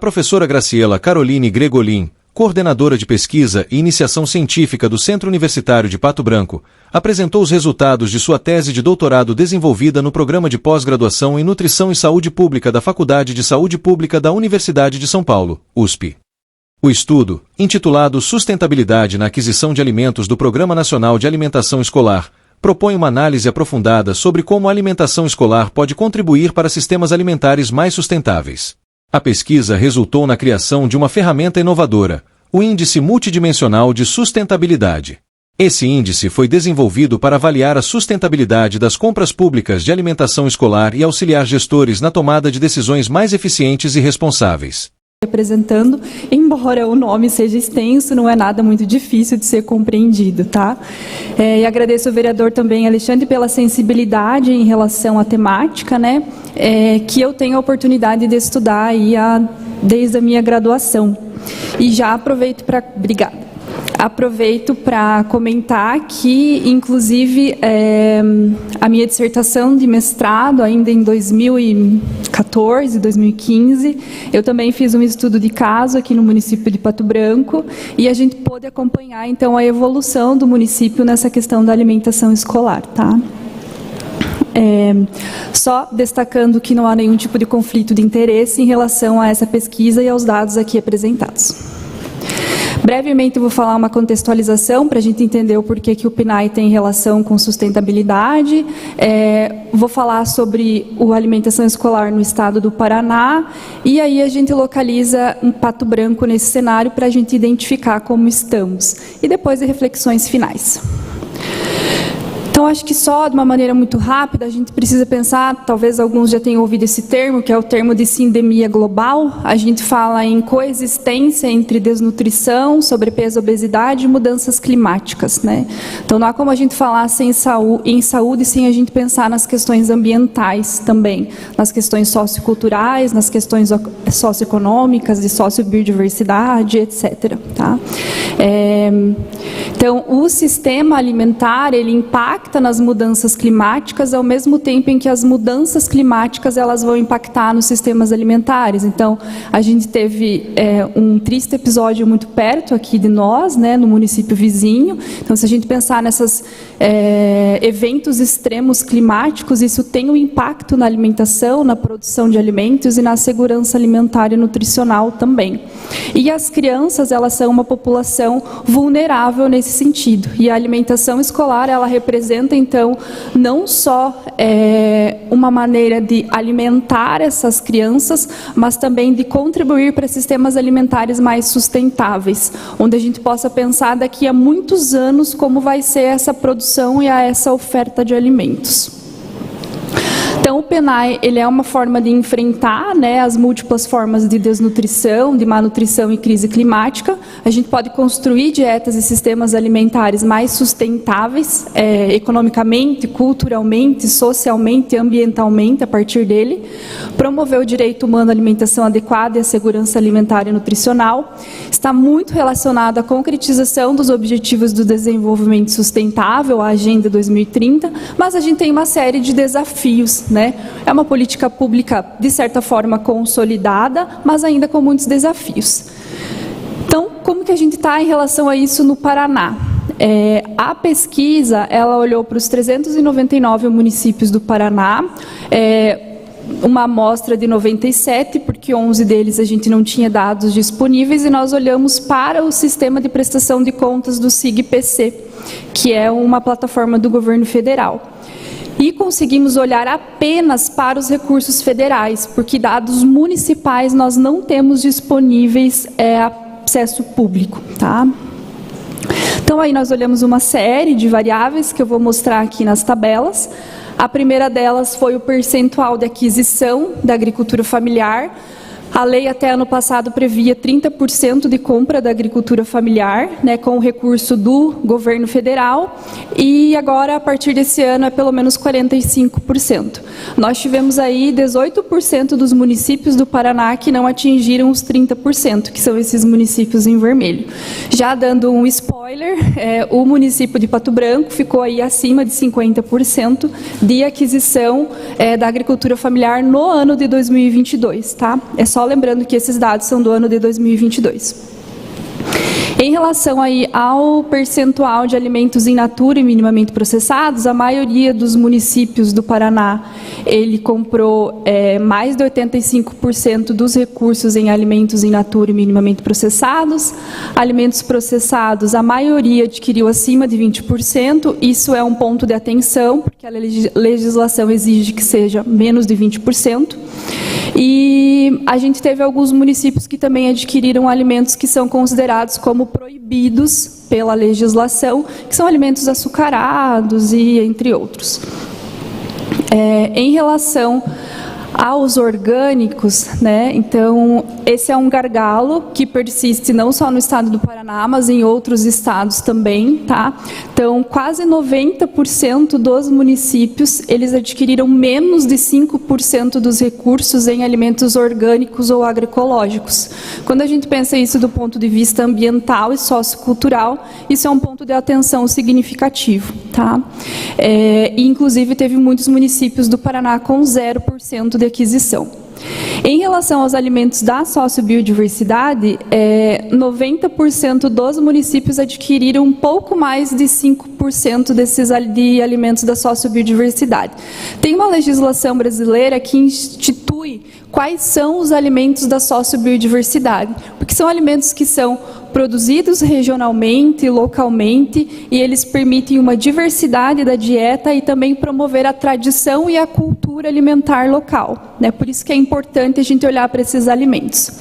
professora Graciela Caroline Gregolin, coordenadora de pesquisa e iniciação científica do Centro Universitário de Pato Branco, apresentou os resultados de sua tese de doutorado desenvolvida no Programa de Pós-Graduação em Nutrição e Saúde Pública da Faculdade de Saúde Pública da Universidade de São Paulo, USP. O estudo, intitulado Sustentabilidade na Aquisição de Alimentos do Programa Nacional de Alimentação Escolar, propõe uma análise aprofundada sobre como a alimentação escolar pode contribuir para sistemas alimentares mais sustentáveis. A pesquisa resultou na criação de uma ferramenta inovadora, o Índice Multidimensional de Sustentabilidade. Esse índice foi desenvolvido para avaliar a sustentabilidade das compras públicas de alimentação escolar e auxiliar gestores na tomada de decisões mais eficientes e responsáveis. Representando, embora o nome seja extenso, não é nada muito difícil de ser compreendido, tá? E agradeço ao vereador também, Alexandre, pela sensibilidade em relação à temática, né? Que eu tenho a oportunidade de estudar aí desde a minha graduação. E já aproveito para... Obrigada. Aproveito para comentar que, inclusive, a minha dissertação de mestrado, ainda em 2014, 2015, eu também fiz um estudo de caso aqui no município de Pato Branco e a gente pôde acompanhar, então, a evolução do município nessa questão da alimentação escolar, tá? Só destacando que não há nenhum tipo de conflito de interesse em relação a essa pesquisa e aos dados aqui apresentados. Brevemente eu vou falar uma contextualização para a gente entender o porquê que o PNAE tem relação com sustentabilidade. Vou falar sobre a alimentação escolar no estado do Paraná e aí a gente localiza um Pato Branco nesse cenário para a gente identificar como estamos. E depois de reflexões finais. Então, acho que só de uma maneira muito rápida, a gente precisa pensar, talvez alguns já tenham ouvido esse termo, que é o termo de sindemia global. A gente fala em coexistência entre desnutrição, sobrepeso, obesidade e mudanças climáticas, né? Então, não há como a gente falar em saúde sem a gente pensar nas questões ambientais também, nas questões socioculturais, nas questões socioeconômicas, de sociobiodiversidade, etc. Tá? Então, o sistema alimentar, ele impacta nas mudanças climáticas ao mesmo tempo em que as mudanças climáticas elas vão impactar nos sistemas alimentares. Então, a gente teve um triste episódio muito perto aqui de nós, né, no município vizinho. Então, se a gente pensar nesses eventos extremos climáticos, isso tem um impacto na alimentação, na produção de alimentos e na segurança alimentar e nutricional também. E as crianças, elas são uma população vulnerável nesse sentido. E a alimentação escolar, ela representa, então, não só uma maneira de alimentar essas crianças, mas também de contribuir para sistemas alimentares mais sustentáveis, onde a gente possa pensar daqui a muitos anos como vai ser essa produção e essa oferta de alimentos. Então, o PNAE, ele é uma forma de enfrentar, né, as múltiplas formas de desnutrição, de má nutrição e crise climática. A gente pode construir dietas e sistemas alimentares mais sustentáveis, economicamente, culturalmente, socialmente, ambientalmente, a partir dele. Promover o direito humano à alimentação adequada e à segurança alimentar e nutricional. Está muito relacionado à concretização dos Objetivos do Desenvolvimento Sustentável, a Agenda 2030, mas a gente tem uma série de desafios, né? É uma política pública, de certa forma, consolidada, mas ainda com muitos desafios. Então, como que a gente está em relação a isso no Paraná? A pesquisa, ela olhou para os 399 municípios do Paraná, uma amostra de 97, porque 11 deles a gente não tinha dados disponíveis, e nós olhamos para o sistema de prestação de contas do SIG-PC, que é uma plataforma do governo federal. E conseguimos olhar apenas para os recursos federais, porque dados municipais nós não temos disponíveis a acesso público, tá? Então, aí nós olhamos uma série de variáveis que eu vou mostrar aqui nas tabelas. A primeira delas foi o percentual de aquisição da agricultura familiar. A lei até ano passado previa 30% de compra da agricultura familiar, né, com o recurso do governo federal, e agora, a partir desse ano, é pelo menos 45%. Nós tivemos aí 18% dos municípios do Paraná que não atingiram os 30%, que são esses municípios em vermelho. Já dando um spoiler, o município de Pato Branco ficou aí acima de 50% de aquisição da agricultura familiar no ano de 2022, tá? É só só lembrando que esses dados são do ano de 2022. Em relação aí ao percentual de alimentos in natura e minimamente processados, a maioria dos municípios do Paraná, ele comprou mais de 85% dos recursos em alimentos in natura e minimamente processados. Alimentos processados, a maioria adquiriu acima de 20%, isso é um ponto de atenção, porque a legislação exige que seja menos de 20%. E a gente teve alguns municípios que também adquiriram alimentos que são considerados como proibidos pela legislação, que são alimentos açucarados e entre outros. Em relação aos orgânicos, né, então esse é um gargalo que persiste não só no estado do Paraná, mas em outros estados também, tá? Então, quase 90% dos municípios, eles adquiriram menos de 5% dos recursos em alimentos orgânicos ou agroecológicos. Quando a gente pensa isso do ponto de vista ambiental e sociocultural, isso é um ponto de atenção significativo, tá? E, inclusive, teve muitos municípios do Paraná com 0% de aquisição. Em relação aos alimentos da sociobiodiversidade, 90% dos municípios adquiriram um pouco mais de 5% de alimentos da sociobiodiversidade. Tem uma legislação brasileira que institui quais são os alimentos da sociobiodiversidade, porque são alimentos que são produzidos regionalmente, localmente, e eles permitem uma diversidade da dieta e também promover a tradição e a cultura alimentar local, né? Por isso que é importante a gente olhar para esses alimentos.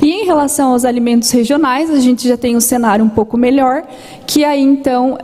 E em relação aos alimentos regionais, a gente já tem um cenário um pouco melhor, que aí então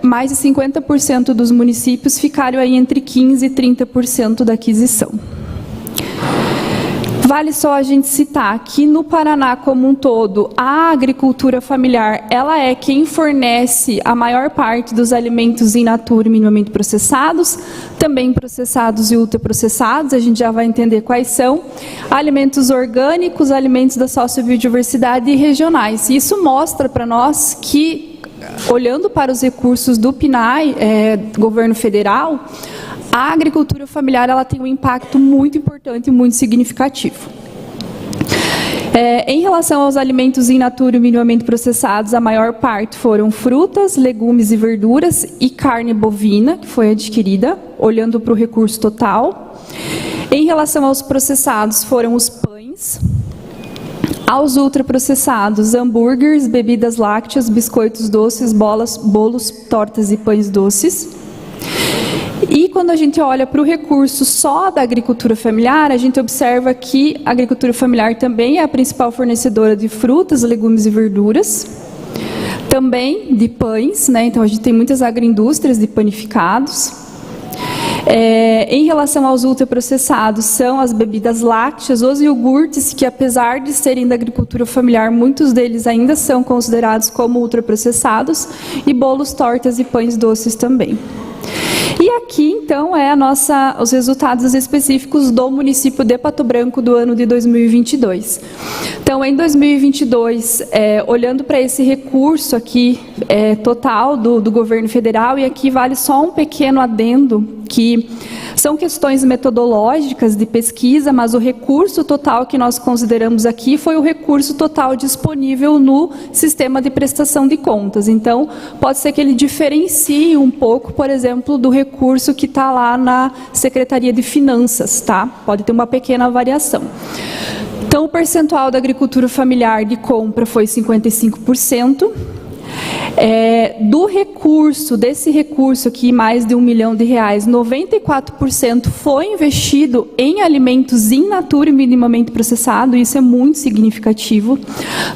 mais de 50% dos municípios ficaram aí entre 15% e 30% da aquisição. Vale só a gente citar que no Paraná como um todo, a agricultura familiar, ela é quem fornece a maior parte dos alimentos in natura e minimamente processados, também processados e ultraprocessados, a gente já vai entender quais são, alimentos orgânicos, alimentos da sociobiodiversidade e regionais. Isso mostra para nós que, olhando para os recursos do PNAE, governo federal, a agricultura familiar ela tem um impacto muito importante e muito significativo. Em relação aos alimentos in natura e minimamente processados, a maior parte foram frutas, legumes e verduras e carne bovina, que foi adquirida, olhando para o recurso total. Em relação aos processados, foram os pães. Aos ultraprocessados, hambúrgueres, bebidas lácteas, biscoitos doces, bolos, tortas e pães doces. E quando a gente olha para o recurso só da agricultura familiar, a gente observa que a agricultura familiar também é a principal fornecedora de frutas, legumes e verduras, também de pães, né? Então a gente tem muitas agroindústrias de panificados. Em relação aos ultraprocessados, são as bebidas lácteas, os iogurtes, que apesar de serem da agricultura familiar, muitos deles ainda são considerados como ultraprocessados, e bolos, tortas e pães doces também. E aqui, então, os resultados específicos do município de Pato Branco do ano de 2022. Então, em 2022, olhando para esse recurso aqui total do governo federal, e aqui vale só um pequeno adendo, que são questões metodológicas de pesquisa, mas o recurso total que nós consideramos aqui foi o recurso total disponível no sistema de prestação de contas. Então, pode ser que ele diferencie um pouco, por exemplo, do recurso que está lá na Secretaria de Finanças, tá? Pode ter uma pequena variação. Então, o percentual da agricultura familiar de compra foi 55%. Desse recurso aqui, mais de R$1 milhão, 94% foi investido em alimentos in natura e minimamente processado, isso é muito significativo.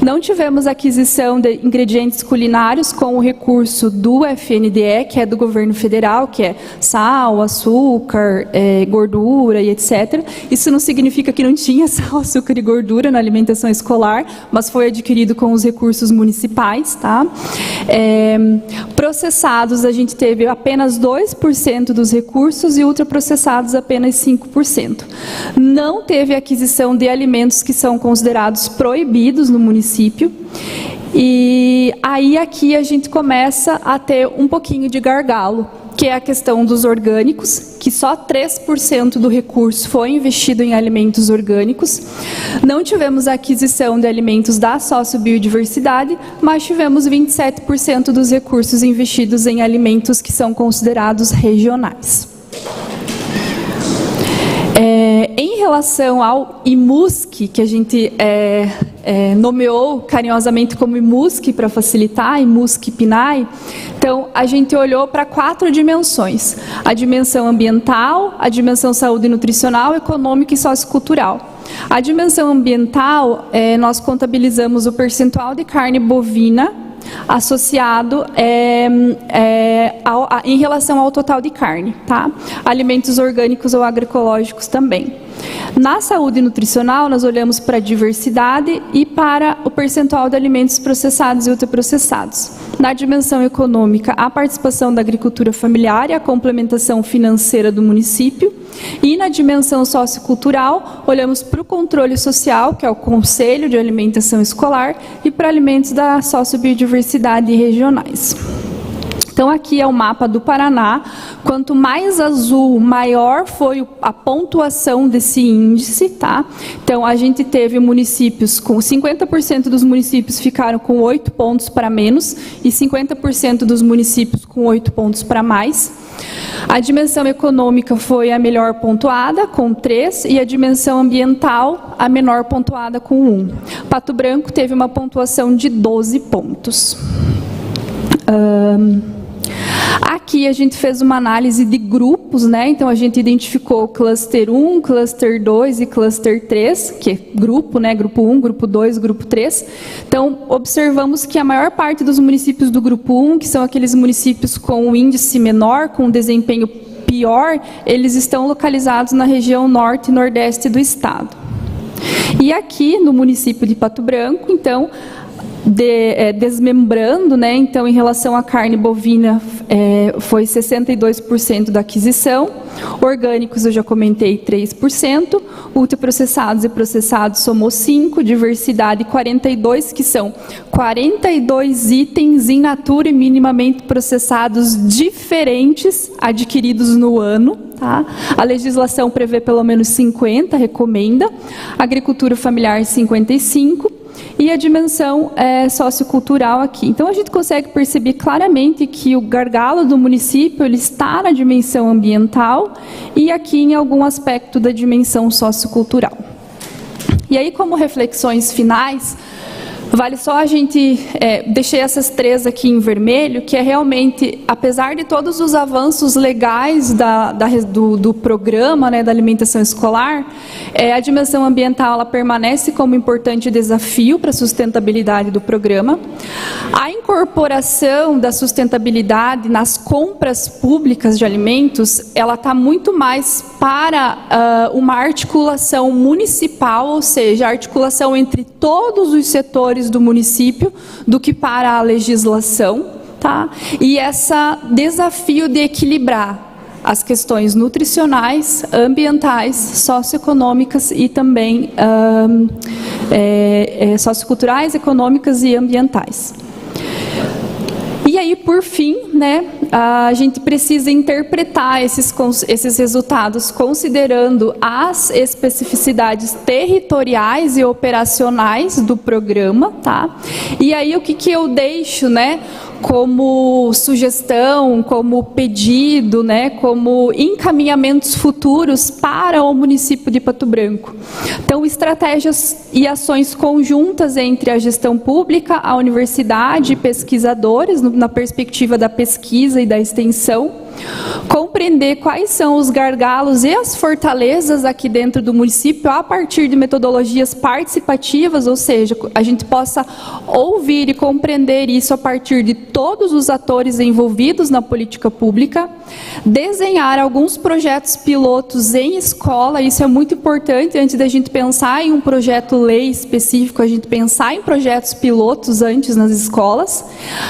Não tivemos aquisição de ingredientes culinários com o recurso do FNDE, que é do governo federal, que é sal, açúcar, gordura e etc. Isso não significa que não tinha sal, açúcar e gordura na alimentação escolar, mas foi adquirido com os recursos municipais, tá? Processados, a gente teve apenas 2% dos recursos e ultraprocessados apenas 5%. Não teve aquisição de alimentos que são considerados proibidos no município. E aí aqui a gente começa a ter um pouquinho de gargalo, que é a questão dos orgânicos, que só 3% do recurso foi investido em alimentos orgânicos. Não tivemos a aquisição de alimentos da sociobiodiversidade, mas tivemos 27% dos recursos investidos em alimentos que são considerados regionais. Em relação ao IMUSC, que a gente nomeou carinhosamente como IMUSC para facilitar, IMUSC-PNAE, então a gente olhou para 4 dimensões: a dimensão ambiental, a dimensão saúde nutricional, econômica e sociocultural. A dimensão ambiental, nós contabilizamos o percentual de carne bovina associado em relação ao total de carne, tá? Alimentos orgânicos ou agroecológicos também. Na saúde nutricional, nós olhamos para a diversidade e para o percentual de alimentos processados e ultraprocessados. Na dimensão econômica, a participação da agricultura familiar e a complementação financeira do município. E na dimensão sociocultural, olhamos para o controle social, que é o Conselho de Alimentação Escolar, e para alimentos da sociobiodiversidade regionais. Então, aqui é o mapa do Paraná. Quanto mais azul, maior foi a pontuação desse índice, tá? Então, a gente teve municípios com 50% dos municípios ficaram com 8 pontos para menos e 50% dos municípios com 8 pontos para mais. A dimensão econômica foi a melhor pontuada, com 3, e a dimensão ambiental, a menor pontuada, com 1. Pato Branco teve uma pontuação de 12 pontos. Aqui a gente fez uma análise de grupos, né? Então a gente identificou o cluster 1, cluster 2 e cluster 3, que é grupo, né? Grupo 1, grupo 2, grupo 3. Então observamos que a maior parte dos municípios do grupo 1, que são aqueles municípios com um índice menor, com desempenho pior, eles estão localizados na região norte e nordeste do estado. E aqui no município de Pato Branco, então, desmembrando, né? Então, em relação à carne bovina, foi 62% da aquisição, orgânicos eu já comentei 3%, ultraprocessados e processados somou 5%, diversidade 42%, que são 42 itens in natura e minimamente processados diferentes adquiridos no ano. Tá? A legislação prevê pelo menos 50, recomenda, agricultura familiar 55%, e a dimensão sociocultural aqui. Então, a gente consegue perceber claramente que o gargalo do município ele está na dimensão ambiental e aqui em algum aspecto da dimensão sociocultural. E aí, como reflexões finais, vale só a gente, deixei essas 3 aqui em vermelho, que é realmente, apesar de todos os avanços legais do programa, né, da alimentação escolar, a dimensão ambiental ela permanece como importante desafio para a sustentabilidade do programa. A incorporação da sustentabilidade nas compras públicas de alimentos, ela está muito mais para uma articulação municipal, ou seja, a articulação entre todos os setores do município, do que para a legislação, tá? E esse desafio de equilibrar as questões nutricionais, ambientais, socioeconômicas e também socioculturais, econômicas e ambientais. E aí, por fim, né, a gente precisa interpretar esses resultados considerando as especificidades territoriais e operacionais do programa, tá? E aí, o que eu deixo, né, como sugestão, como pedido, né, como encaminhamentos futuros para o município de Pato Branco. Então, estratégias e ações conjuntas entre a gestão pública, a universidade e pesquisadores, na perspectiva da pesquisa e da extensão. Compreender quais são os gargalos e as fortalezas aqui dentro do município a partir de metodologias participativas, ou seja, a gente possa ouvir e compreender isso a partir de todos os atores envolvidos na política pública, desenhar alguns projetos pilotos em escola, isso é muito importante, antes da gente pensar em um projeto-lei específico, a gente pensar em projetos pilotos antes nas escolas,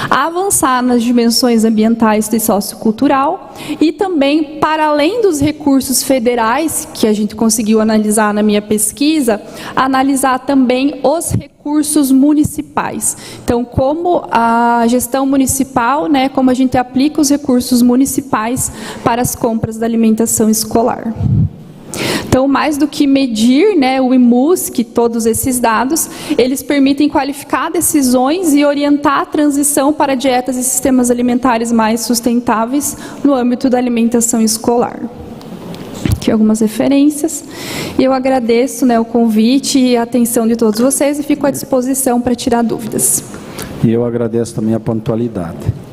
avançar nas dimensões ambientais e sociocultural, e também, para além dos recursos federais, que a gente conseguiu analisar na minha pesquisa, analisar também os recursos municipais. Então, como a gestão municipal, né, como a gente aplica os recursos municipais fundamentais para as compras da alimentação escolar. Então, mais do que medir, né, o IMUSC, todos esses dados, eles permitem qualificar decisões e orientar a transição para dietas e sistemas alimentares mais sustentáveis no âmbito da alimentação escolar. Aqui algumas referências. E eu agradeço, né, o convite e a atenção de todos vocês e fico à disposição para tirar dúvidas. E eu agradeço também a pontualidade.